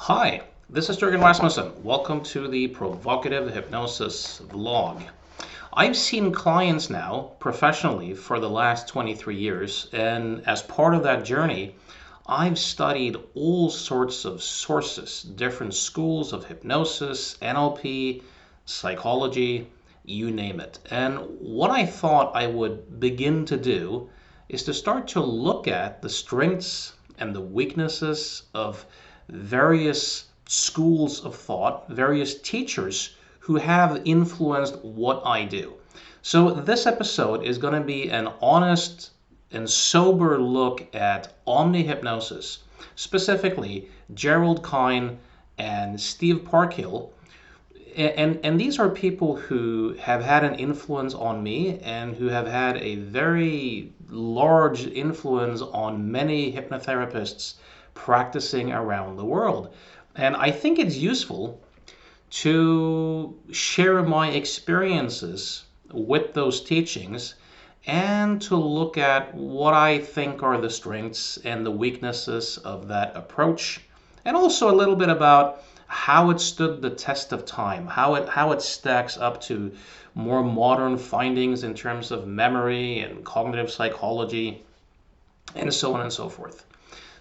Hi, this is Jürgen Rasmussen. Welcome to the Provocative Hypnosis vlog. I've seen clients now professionally for the last 23 years, and as part of that journey, I've studied all sorts of sources, different schools of hypnosis, NLP, psychology, you name it. And what I thought I would begin to do is to start to look at the strengths and the weaknesses of various schools of thought, various teachers who have influenced what I do. So this episode is going to be an honest and sober look at Omni Hypnosis, specifically Gerald Kein and Steve Parkhill. And these are people who have had an influence on me and who have had a very large influence on many hypnotherapists practicing around the world. And I think it's useful to share my experiences with those teachings and to look at what I think are the strengths and the weaknesses of that approach, and also a little bit about how it stood the test of time, how it stacks up to more modern findings in terms of memory and cognitive psychology, and so on and so forth.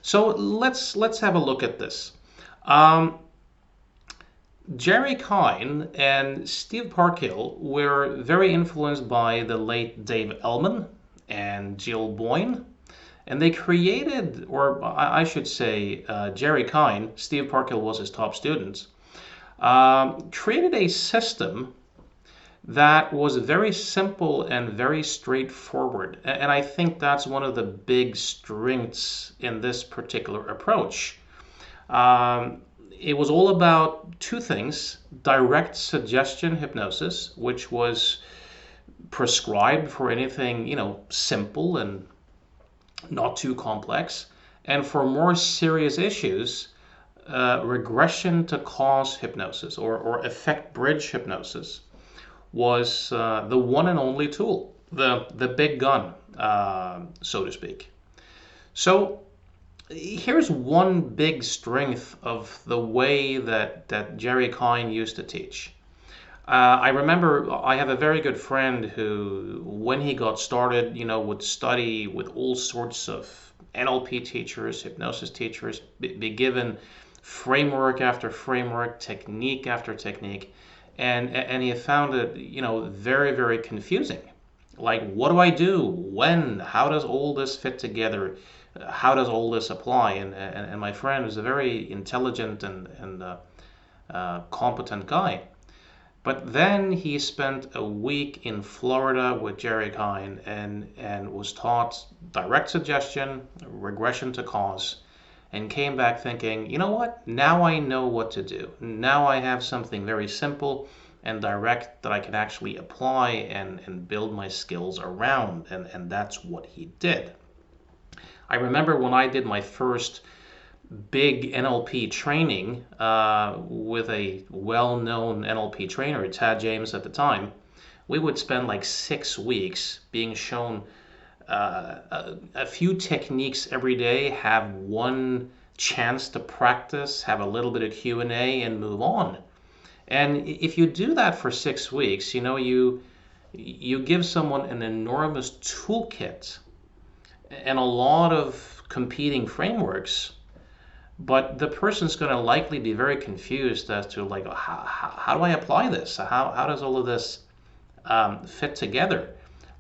So let's have a look at this. Jerry Kein and Steve Parkhill were very influenced by the late Dave Ellman and Jill Boyne, and they created, or I should say, Jerry Kein, Steve Parkhill was his top student, created a system that was very simple and very straightforward. And I think that's one of the big strengths in this particular approach. It was all about two things: direct suggestion hypnosis, which was prescribed for anything, simple and not too complex. And for more serious issues, regression to cause hypnosis or effect bridge hypnosis was the one and only tool, the big gun, so to speak. So here's one big strength of the way that Jerry Kein used to teach. I remember I have a very good friend who, when he got started, would study with all sorts of NLP teachers, hypnosis teachers, be given framework after framework, technique after technique, and he found it, very, very confusing. Like, what do I do? When? How does all this fit together? How does all this apply? And my friend was a very intelligent and competent guy. But then he spent a week in Florida with Jerry Kein and was taught direct suggestion, regression to cause, and came back thinking, you know what? Now I know what to do. Now I have something very simple and direct that I can actually apply and build my skills around. And that's what he did. I remember when I did my first big NLP training with a well-known NLP trainer, Tad James at the time. We would spend like 6 weeks being shown a few techniques every day, have one chance to practice, have a little bit of Q&A, and move on. And if you do that for 6 weeks, you give someone an enormous toolkit and a lot of competing frameworks, but the person's going to likely be very confused as to, like, how do I apply this? How does all of this fit together?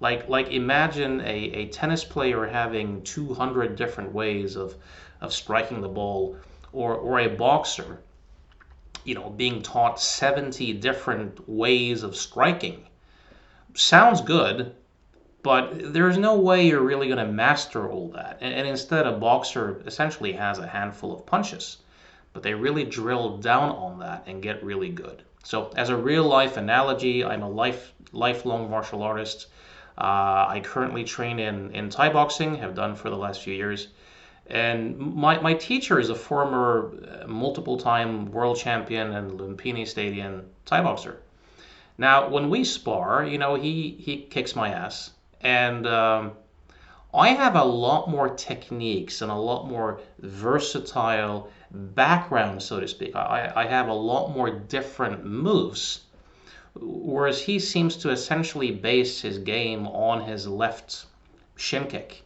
Like imagine a tennis player having 200 different ways of striking the ball, or a boxer, being taught 70 different ways of striking. Sounds good, but there's no way you're really going to master all that. And instead, a boxer essentially has a handful of punches, but they really drill down on that and get really good. So as a real life analogy, I'm a lifelong martial artist. I currently train in Thai boxing, have done for the last few years. And my teacher is a former multiple-time world champion and Lumpini Stadium Thai boxer. Now, when we spar, he kicks my ass. And I have a lot more techniques and a lot more versatile background, so to speak. I have a lot more different moves, whereas he seems to essentially base his game on his left shin kick.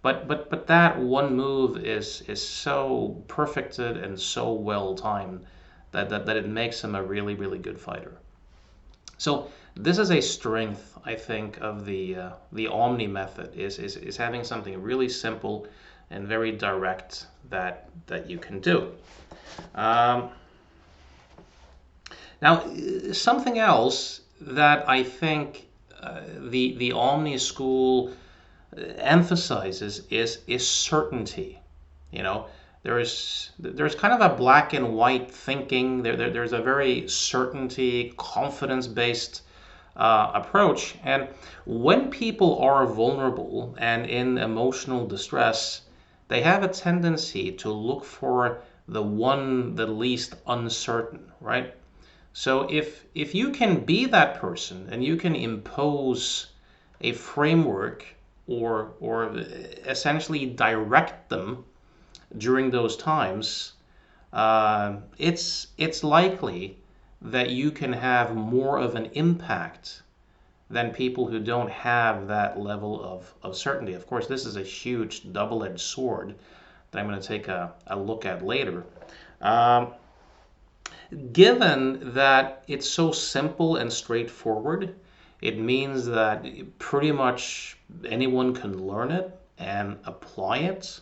But that one move is so perfected and so well timed that it makes him a really, really good fighter. So this is a strength, I think, of the Omni method is having something really simple and very direct that you can do. Um, Now, something else that I think the Omni school emphasizes is certainty. You know, there's kind of a black and white thinking. There's a very certainty, confidence based approach. And when people are vulnerable and in emotional distress, they have a tendency to look for the least uncertain, right? So if you can be that person and you can impose a framework or essentially direct them during those times, it's likely that you can have more of an impact than people who don't have that level of certainty. Of course, this is a huge double-edged sword that I'm going to take a look at later. Um, Given that it's so simple and straightforward, it means that pretty much anyone can learn it and apply it.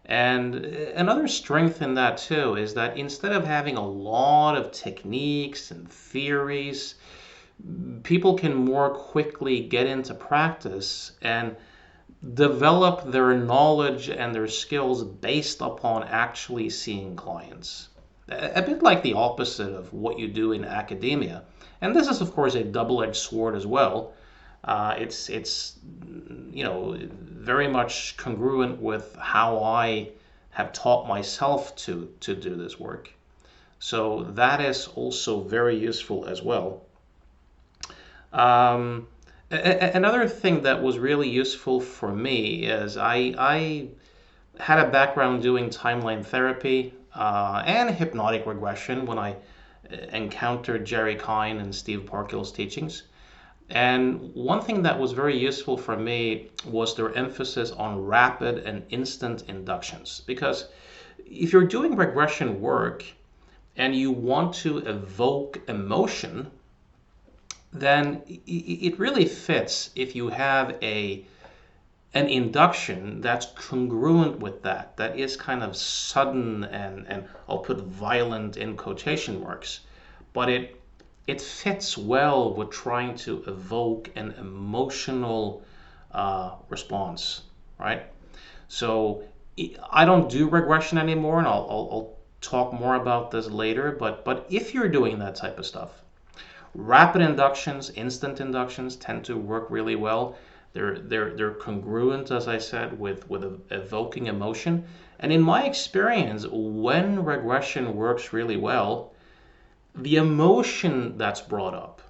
And another strength in that too is that instead of having a lot of techniques and theories, people can more quickly get into practice and develop their knowledge and their skills based upon actually seeing clients. A bit like the opposite of what you do in academia. And this is, of course, a double-edged sword as well. It's very much congruent with how I have taught myself to do this work. So that is also very useful as well. Um, Another thing that was really useful for me is I had a background doing timeline therapy and hypnotic regression when I encountered Gerald Kein and Steve Parkhill's teachings. And one thing that was very useful for me was their emphasis on rapid and instant inductions. Because if you're doing regression work and you want to evoke emotion, then it really fits if you have an induction that's congruent with that is kind of sudden and I'll put violent in quotation marks, but it fits well with trying to evoke an emotional response, right? So I don't do regression anymore, and I'll talk more about this later, but if you're doing that type of stuff, rapid inductions, instant inductions tend to work really well. They're congruent, as I said, with evoking emotion. And in my experience, when regression works really well, the emotion that's brought up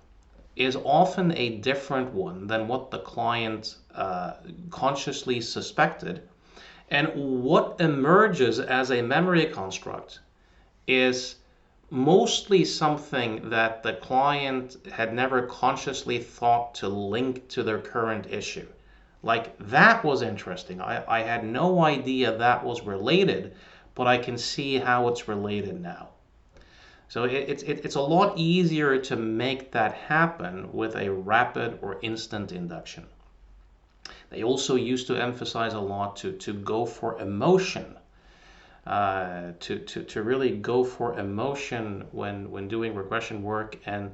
is often a different one than what the client consciously suspected. And what emerges as a memory construct is mostly something that the client had never consciously thought to link to their current issue. Like, that was interesting. I had no idea that was related, but I can see how it's related now. So it's a lot easier to make that happen with a rapid or instant induction. They also used to emphasize a lot to go for emotion, to really go for emotion when doing regression work, and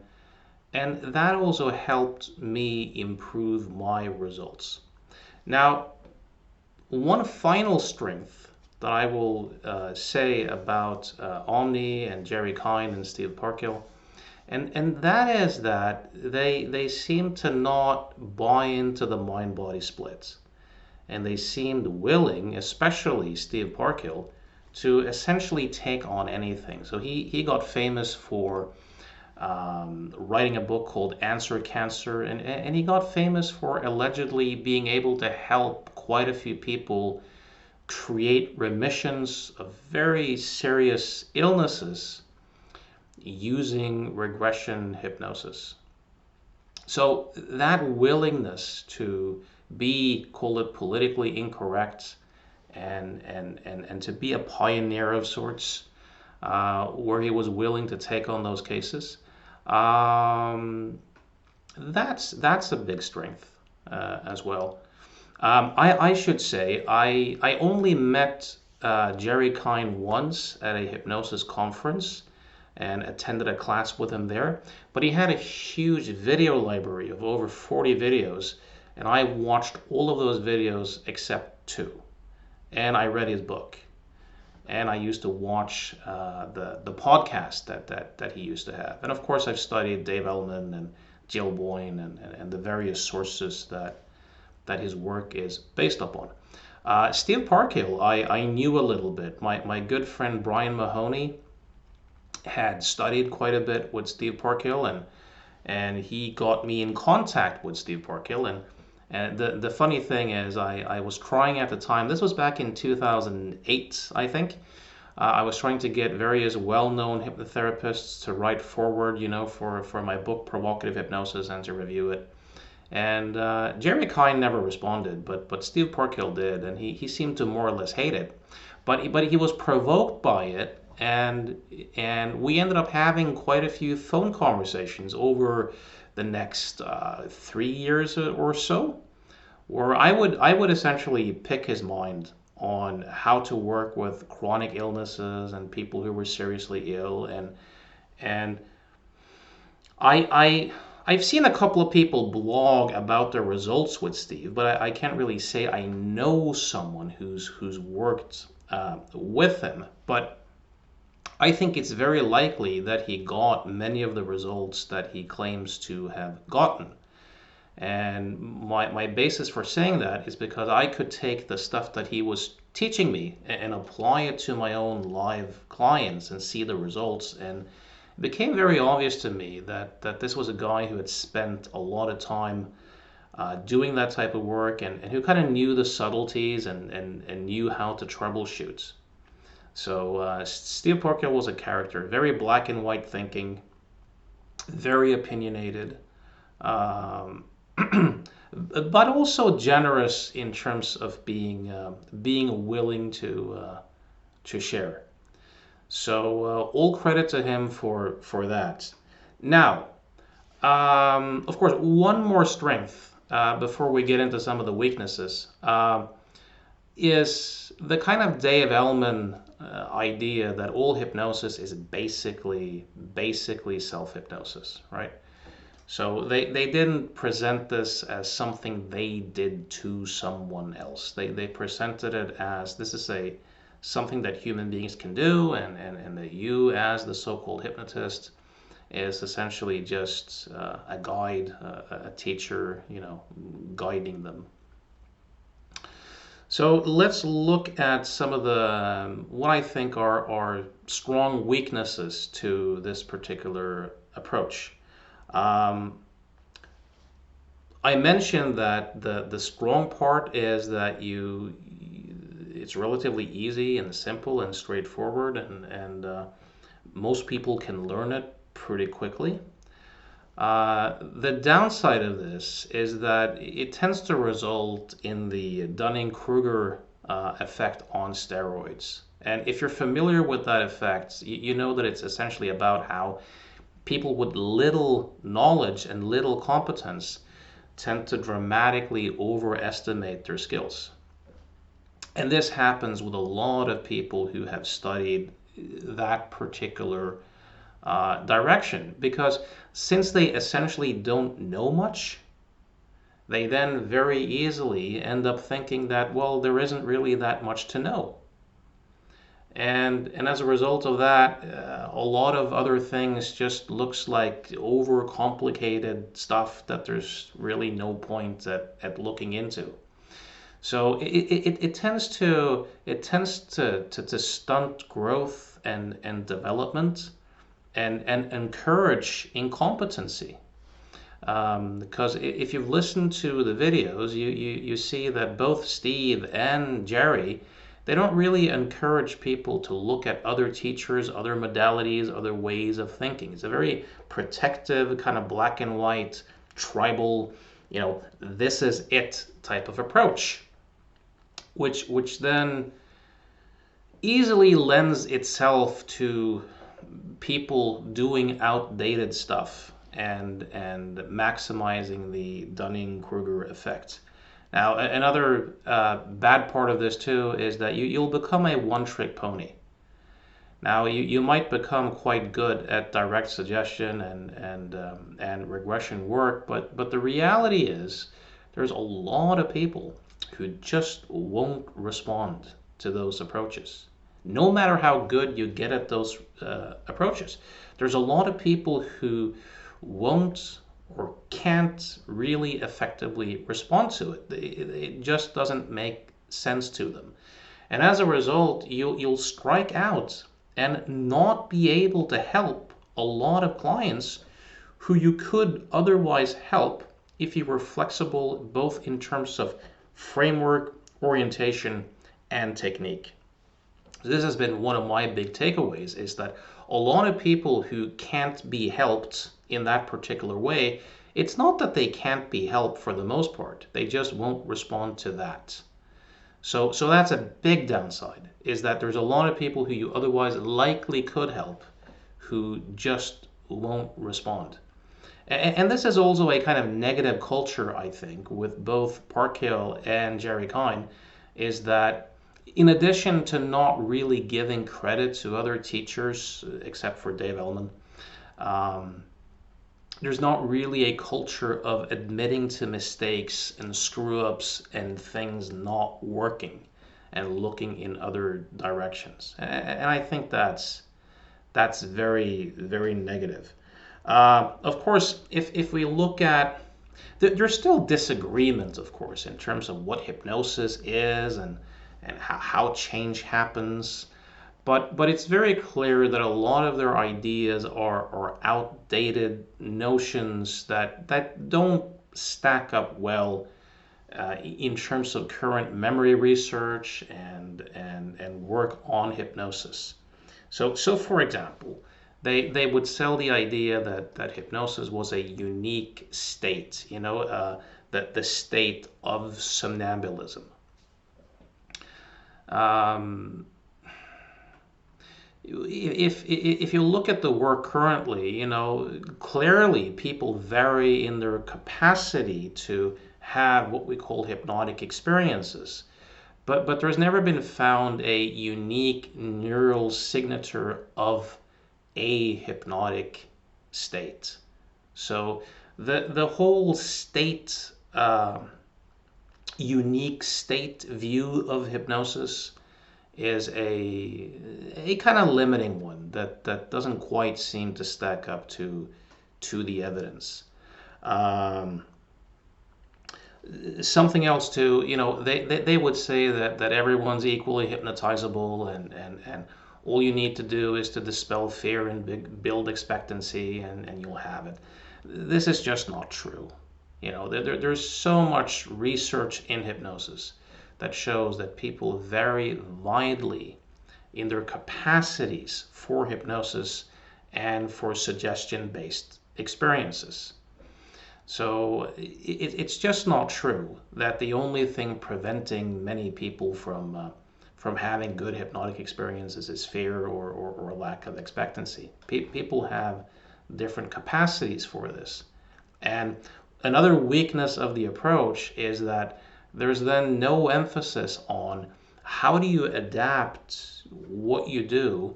that also helped me improve my results. Now, one final strength that I will say about Omni and Gerald Kein and Steve Parkhill, and that is that they seem to not buy into the mind-body split. And they seemed willing, especially Steve Parkhill, to essentially take on anything. So he got famous for writing a book called Answer Cancer, and he got famous for allegedly being able to help quite a few people create remissions of very serious illnesses using regression hypnosis. So that willingness to be, call it politically incorrect, and to be a pioneer of sorts, where he was willing to take on those cases, um, that's a big strength as well. I should say I only met Jerry Kein once at a hypnosis conference and attended a class with him there. But he had a huge video library of over 40 videos, and I watched all of those videos except two. And I read his book. And I used to watch the podcast that he used to have. And of course, I've studied Dave Ellman and Jill Boyne and the various sources that his work is based upon. Steve Parkhill, I knew a little bit. My good friend Brian Mahoney had studied quite a bit with Steve Parkhill, and he got me in contact with Steve Parkhill. And the funny thing is, I was trying at the time, this was back in 2008, I think. I was trying to get various well-known hypnotherapists to write forward, for my book, Provocative Hypnosis, and to review it. And Jerry Kein never responded, but Steve Parkhill did, and he seemed to more or less hate it. But he was provoked by it, and we ended up having quite a few phone conversations over the next 3 years or so, where I would essentially pick his mind on how to work with chronic illnesses and people who were seriously ill, and I've seen a couple of people blog about their results with Steve, but I can't really say I know someone who's worked with him. But I think it's very likely that he got many of the results that he claims to have gotten. And my basis for saying that is because I could take the stuff that he was teaching me and apply it to my own live clients and see the results. And it became very obvious to me that this was a guy who had spent a lot of time doing that type of work, and who kind of knew the subtleties and knew how to troubleshoot. So Steve Parkhill was a character, very black and white thinking, very opinionated, but also generous in terms of being willing to share. So all credit to him for that. Now, of course, one more strength before we get into some of the weaknesses is the kind of Dave Ellman idea that all hypnosis is basically self-hypnosis, right? So they didn't present this as something they did to someone else. They presented it as this is something that human beings can do, and that you, as the so-called hypnotist, is essentially just a guide, a teacher, guiding them. So let's look at some of the what I think are strong weaknesses to this particular approach. I mentioned that the strong part is that it's relatively easy and simple and straightforward, and most people can learn it pretty quickly. The downside of this is that it tends to result in the Dunning-Kruger effect on steroids. And if you're familiar with that effect, you know that it's essentially about how people with little knowledge and little competence tend to dramatically overestimate their skills. And this happens with a lot of people who have studied that particular direction, because since they essentially don't know much, they then very easily end up thinking that, well, there isn't really that much to know. And as a result of that, a lot of other things just looks like overcomplicated stuff that there's really no point at looking into. So it tends to stunt growth and development and encourage incompetency. Because if you've listened to the videos, you see that both Steve and Jerry, they don't really encourage people to look at other teachers, other modalities, other ways of thinking. It's a very protective, kind of black and white, tribal, this is it type of approach, which then easily lends itself to people doing outdated stuff and maximizing the Dunning-Kruger effect. Now, another bad part of this too is that you'll become a one-trick pony. Now, you might become quite good at direct suggestion and regression work, but the reality is there's a lot of people who just won't respond to those approaches. No matter how good you get at those approaches, there's a lot of people who won't or can't really effectively respond to it. It just doesn't make sense to them. And as a result, you'll strike out and not be able to help a lot of clients who you could otherwise help if you were flexible both in terms of framework, orientation, and technique. This has been one of my big takeaways, is that a lot of people who can't be helped in that particular way, it's not that they can't be helped for the most part, they just won't respond to that. So that's a big downside, is that there's a lot of people who you otherwise likely could help who just won't respond. And this is also a kind of negative culture, I think, with both Parkhill and Gerald Kein, is that in addition to not really giving credit to other teachers, except for Dave Ellman, there's not really a culture of admitting to mistakes and screw-ups and things not working and looking in other directions. And I think that's very, very negative. Of course, if we look at, there's still disagreement, of course, in terms of what hypnosis is and how change happens. But it's very clear that a lot of their ideas are outdated notions that don't stack up well in terms of current memory research and work on hypnosis. So for example, they would sell the idea that hypnosis was a unique state, that the state of somnambulism. If you look at the work currently, clearly people vary in their capacity to have what we call hypnotic experiences. But there's never been found a unique neural signature of a hypnotic state. So the whole state, unique state view of hypnosis is a kind of limiting one that doesn't quite seem to stack up to the evidence. Something else too, they would say that everyone's equally hypnotizable and all you need to do is to dispel fear and build expectancy and you'll have it. This is just not true. There's so much research in hypnosis that shows that people vary widely in their capacities for hypnosis and for suggestion-based experiences. So it's just not true that the only thing preventing many people from having good hypnotic experiences is fear or lack of expectancy. People have different capacities for this. And another weakness of the approach is that there's then no emphasis on how do you adapt what you do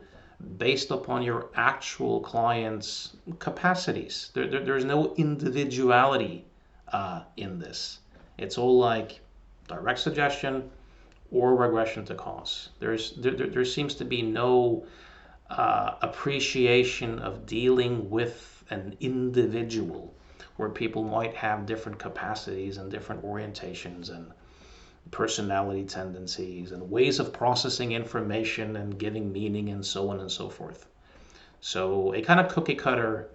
based upon your actual client's capacities. There's no individuality in this. It's all like direct suggestion or regression to cause. There seems to be no appreciation of dealing with an individual where people might have different capacities and different orientations and personality tendencies and ways of processing information and giving meaning and so on and so forth. So a kind of cookie cutter,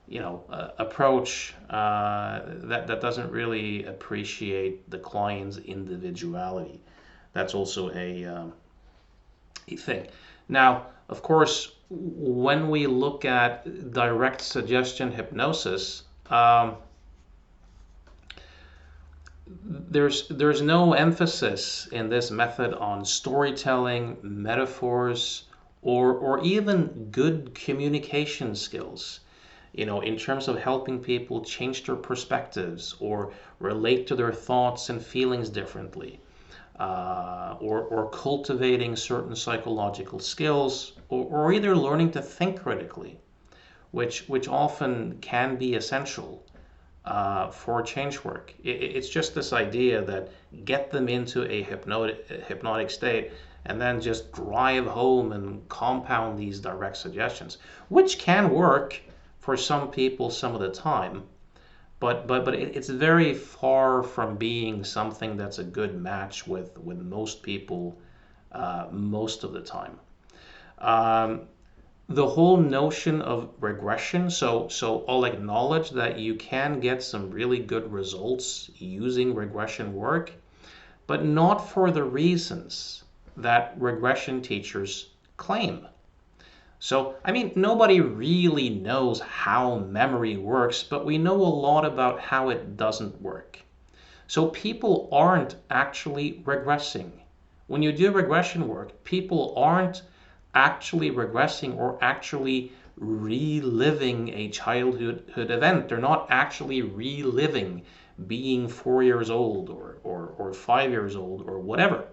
approach that doesn't really appreciate the client's individuality. That's also a thing. Now, of course, when we look at direct suggestion hypnosis, there's no emphasis in this method on storytelling, metaphors, or even good communication skills. In terms of helping people change their perspectives or relate to their thoughts and feelings differently, or cultivating certain psychological skills, or either learning to think critically, which often can be essential for change work. It's just this idea that get them into a hypnotic state and then just drive home and compound these direct suggestions, which can work for some people some of the time, but it's very far from being something that's a good match with most people most of the time. Um, the whole notion of regression, so I'll acknowledge that you can get some really good results using regression work, but not for the reasons that regression teachers claim. So, I mean, nobody really knows how memory works, but we know a lot about how it doesn't work. So people aren't actually regressing. When you do regression work, people aren't actually regressing or actually reliving a childhood event. They're not actually reliving being 4 years old or 5 years old or whatever.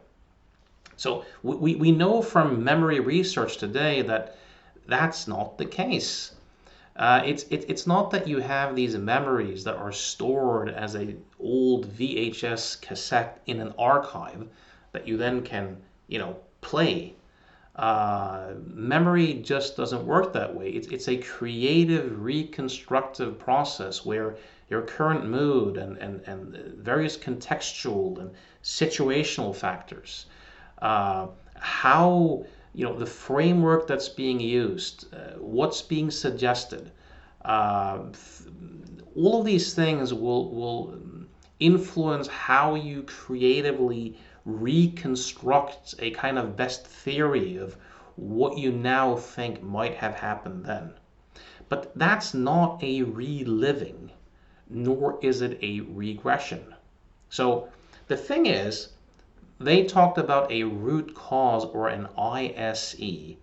So we know from memory research today that that's not the case. It's not that you have these memories that are stored as a old VHS cassette in an archive that you then can, play. Memory just doesn't work that way. It's a creative, reconstructive process where your current mood and various contextual and situational factors, how the framework that's being used, what's being suggested, all of these things will influence how you creatively reconstruct a kind of best theory of what you now think might have happened then. But that's not a reliving, nor is it a regression. So the thing is, they talked about a root cause or an ISE,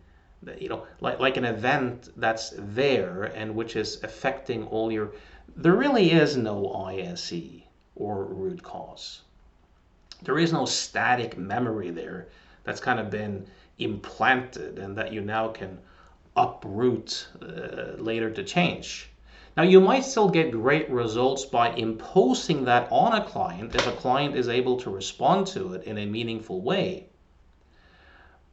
like an event that's there and which is affecting all your. There really is no ISE or root cause. There is no static memory there that's kind of been implanted and that you now can uproot later to change. Now, you might still get great results by imposing that on a client if a client is able to respond to it in a meaningful way.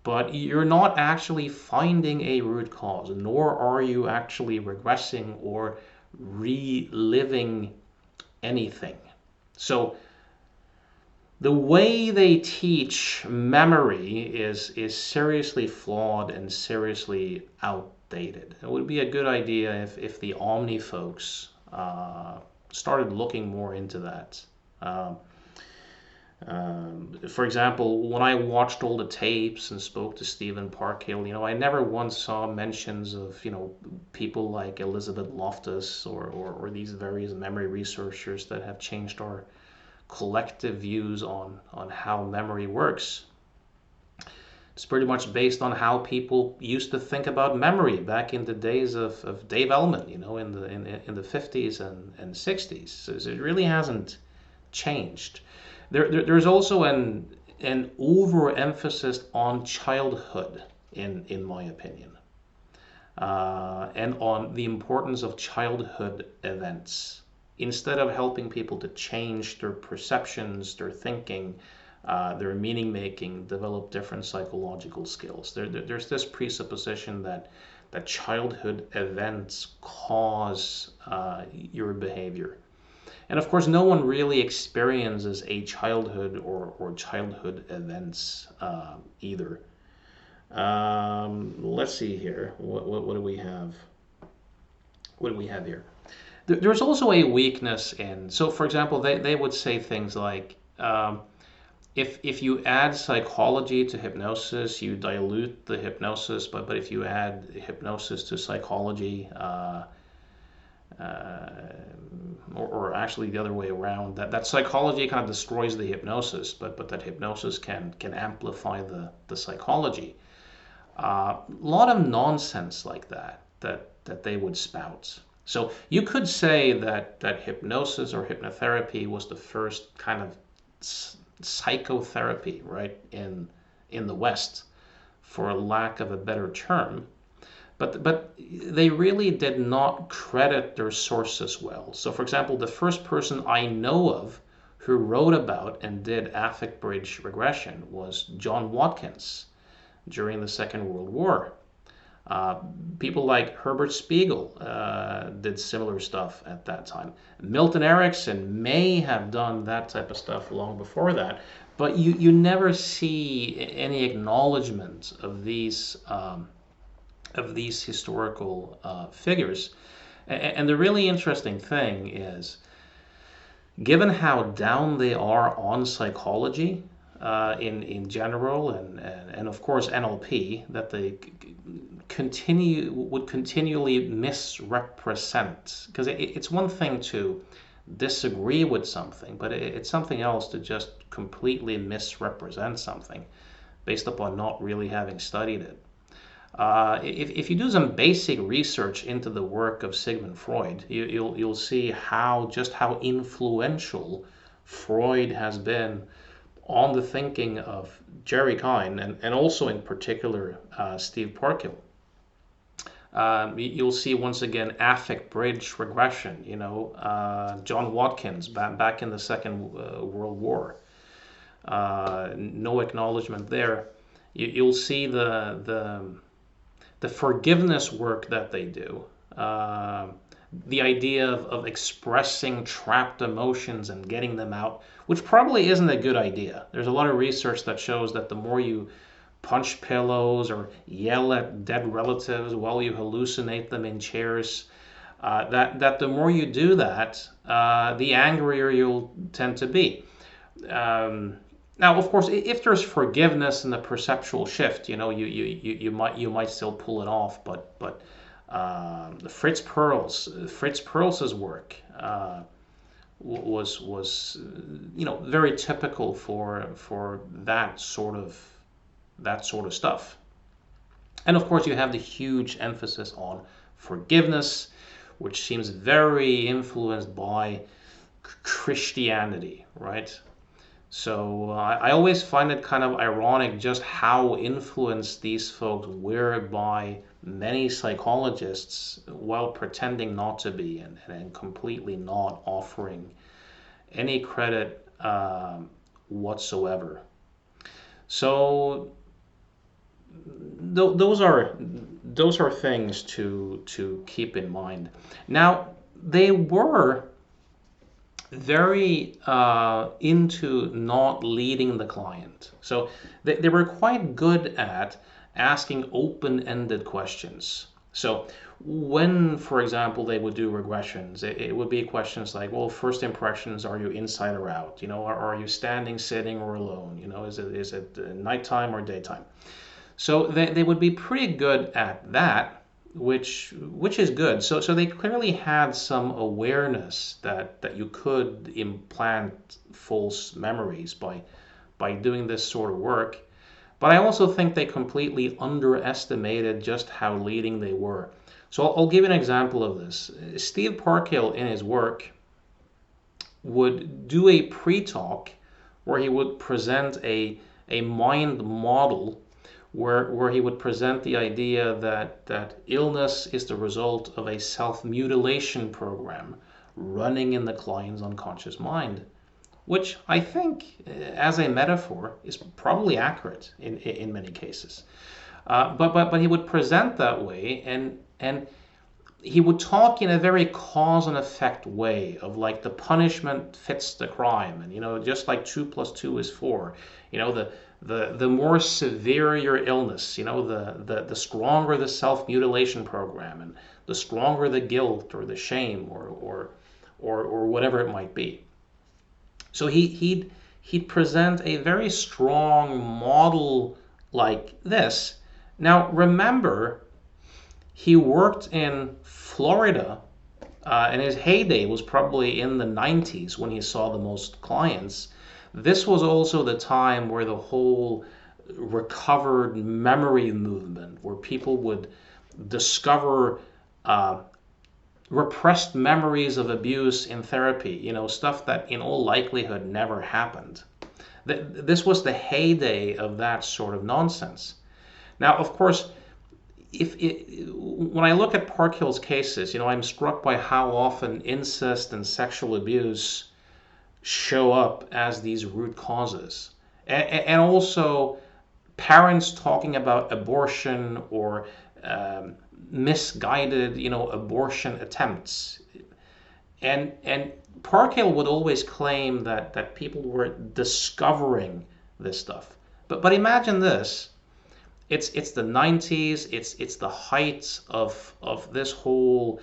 But you're not actually finding a root cause, nor are you actually regressing or reliving anything. So the way they teach memory is seriously flawed and seriously outdated. It would be a good idea if the Omni folks started looking more into that. For example, when I watched all the tapes and spoke to Stephen Parkhill, I never once saw mentions of, people like Elizabeth Loftus or these various memory researchers that have changed our collective views on how memory works. It's pretty much based on how people used to think about memory back in the days of Dave Ellman, in the 50s and 60s. So it really hasn't changed. There's also an overemphasis on childhood, in my opinion, and on the importance of childhood events. Instead of helping people to change their perceptions, their thinking, their meaning making, develop different psychological skills. There's this presupposition that childhood events cause your behavior. And of course, no one really experiences a childhood or childhood events either. Let's see here. What do we have? What do we have here? There's also a weakness in, so for example, they would say things like, if you add psychology to hypnosis, you dilute the hypnosis. But if you add hypnosis to psychology, or actually the other way around, that psychology kind of destroys the hypnosis, but that hypnosis can amplify the psychology. A lot of nonsense like that they would spout. So you could say that hypnosis or hypnotherapy was the first kind of psychotherapy, right, in the West, for lack of a better term. But they really did not credit their sources well. So, for example, the first person I know of who wrote about and did affect bridge regression was John Watkins during the Second World War. People like Herbert Spiegel did similar stuff at that time. Milton Erickson may have done that type of stuff long before that, but you never see any acknowledgement of these historical figures. And the really interesting thing is, given how down they are on psychology in general, and of course NLP, that they would continually misrepresent. Because it's one thing to disagree with something, but it's something else to just completely misrepresent something based upon not really having studied it. If you do some basic research into the work of Sigmund Freud, you'll see how influential Freud has been on the thinking of Gerald Kein, and also in particular Steve Parkhill. You'll see once again affect bridge regression. John Watkins back in the Second World War. No acknowledgement there. You'll see the forgiveness work that they do, the idea of expressing trapped emotions and getting them out, which probably isn't a good idea. There's a lot of research that shows that the more you punch pillows or yell at dead relatives while you hallucinate them in chairs, that the more you do that, the angrier you'll tend to be. Now, of course, if there's forgiveness and the perceptual shift, you might still pull it off. But Fritz Perls's work was very typical for that sort of stuff. And of course, you have the huge emphasis on forgiveness, which seems very influenced by Christianity, right? So I always find it kind of ironic just how influenced these folks were by many psychologists while pretending not to be, and completely not offering any credit whatsoever. So those are things to keep in mind. Now, they were very into not leading the client. So they were quite good at asking open-ended questions. So when, for example, they would do regressions, it would be questions like, well, first impressions, are you inside or out? Are you standing, sitting, or alone? Is it nighttime or daytime? So they would be pretty good at that, which is good. So they clearly had some awareness that you could implant false memories by doing this sort of work. But I also think they completely underestimated just how leading they were. So I'll give you an example of this. Steve Parkhill, in his work, would do a pre-talk where he would present a mind model where he would present the idea that illness is the result of a self-mutilation program running in the client's unconscious mind, which I think, as a metaphor, is probably accurate in many cases. But he would present that way, and he would talk in a very cause and effect way of like the punishment fits the crime, and just like 2 + 2 is 4. The more severe your illness, the stronger the self-mutilation program, and the stronger the guilt or the shame or whatever it might be. So he he'd present a very strong model like this. Now, remember, he worked in Florida, and his heyday was probably in the 90s when he saw the most clients. This was also the time where the whole recovered memory movement, where people would discover repressed memories of abuse in therapy, stuff that in all likelihood never happened. This was the heyday of that sort of nonsense. Now, of course, when I look at Parkhill's cases, I'm struck by how often incest and sexual abuse show up as these root causes. And also parents talking about abortion or misguided, abortion attempts. And Parkhill would always claim that people were discovering this stuff. But imagine this. It's the 90s. It's the height of this whole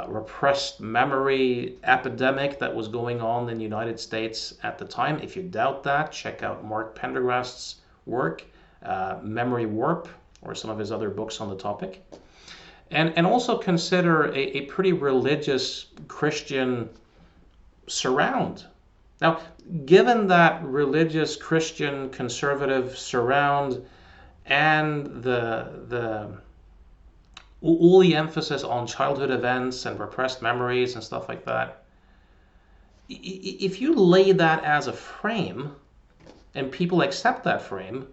repressed memory epidemic that was going on in the United States at the time. If you doubt that, check out Mark Pendergast's work, Memory Warp, or some of his other books on the topic. And also consider a pretty religious Christian surround. Now, given that religious Christian conservative surround and all the emphasis on childhood events and repressed memories and stuff like that, if you lay that as a frame and people accept that frame,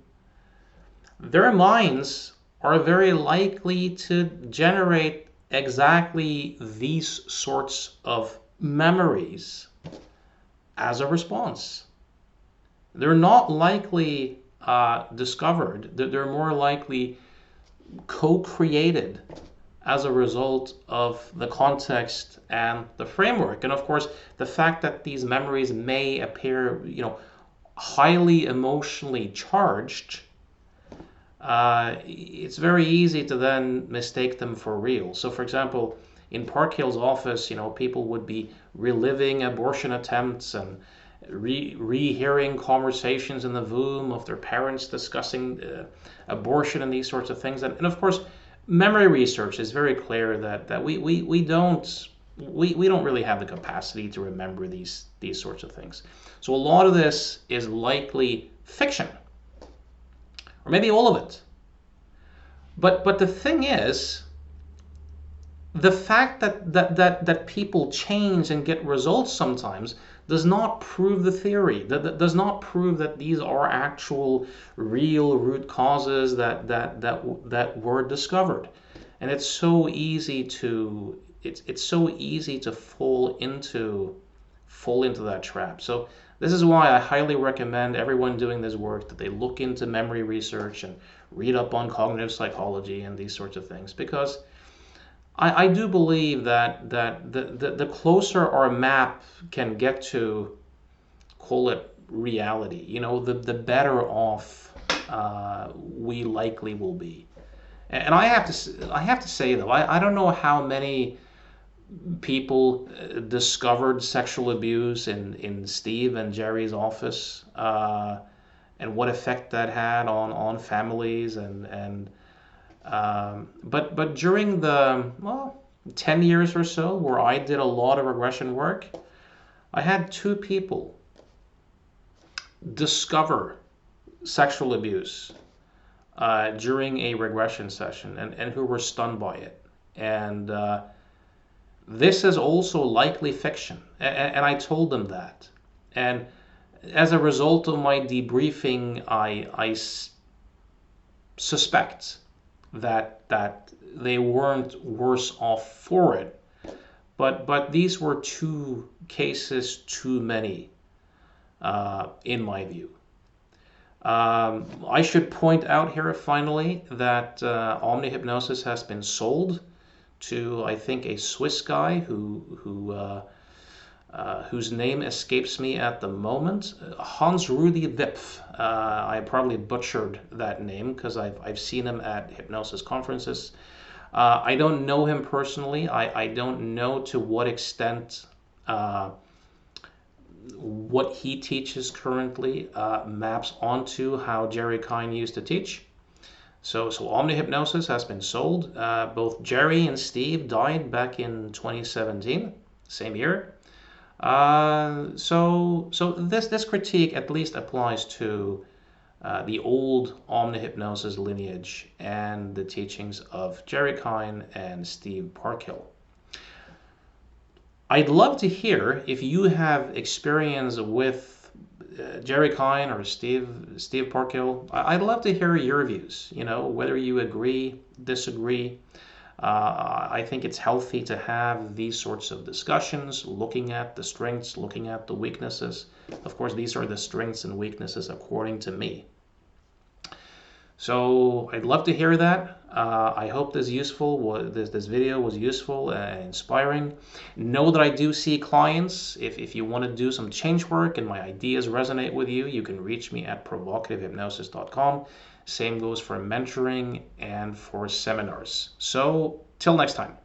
their minds are very likely to generate exactly these sorts of memories as a response. They're not likely discovered. They're more likely co-created as a result of the context and the framework. And of course, the fact that these memories may appear, highly emotionally charged, it's very easy to then mistake them for real. So for example, in Parkhill's office, people would be reliving abortion attempts and rehearing conversations in the Zoom of their parents discussing abortion and these sorts of things. And of course, memory research is very clear that we don't really have the capacity to remember these sorts of things. So a lot of this is likely fiction, or maybe all of it. But the thing is, the fact that people change and get results sometimes does not prove the theory. That does not prove that these are actual real root causes that were discovered. And it's so easy to fall into that trap. So this is why I highly recommend everyone doing this work that they look into memory research and read up on cognitive psychology and these sorts of things, because I do believe that the closer our map can get to, call it reality, the better off we likely will be. And I have to say though, I don't know how many people discovered sexual abuse in Steve and Jerry's office, and what effect that had on families but during the 10 years or so where I did a lot of regression work, I had 2 people discover sexual abuse during a regression session and who were stunned by it. And this is also likely fiction. And I told them that. And as a result of my debriefing, I suspect that they weren't worse off for it, but these were 2 cases too many, in my view. I should point out here finally that Omni Hypnosis has been sold to, I think, a Swiss guy whose name escapes me at the moment, Hans-Rudi Wipf. I probably butchered that name because I've seen him at hypnosis conferences. I don't know him personally. I don't know to what extent what he teaches currently maps onto how Jerry Kein used to teach. So Omni Hypnosis has been sold. Both Jerry and Steve died back in 2017, same year. So this critique at least applies to the old Omni Hypnosis lineage and the teachings of Jerry Kein and Steve Parkhill. I'd love to hear if you have experience with Jerry Kein or Steve Parkhill. I'd love to hear your views. You know, whether you agree, disagree. I think it's healthy to have these sorts of discussions, looking at the strengths, looking at the weaknesses. Of course, these are the strengths and weaknesses according to me. So I'd love to hear that. I hope this video was useful and inspiring. Know that I do see clients. If you want to do some change work and my ideas resonate with you, you can reach me at provocativhypnosis.com. Same goes for mentoring and for seminars. So till next time.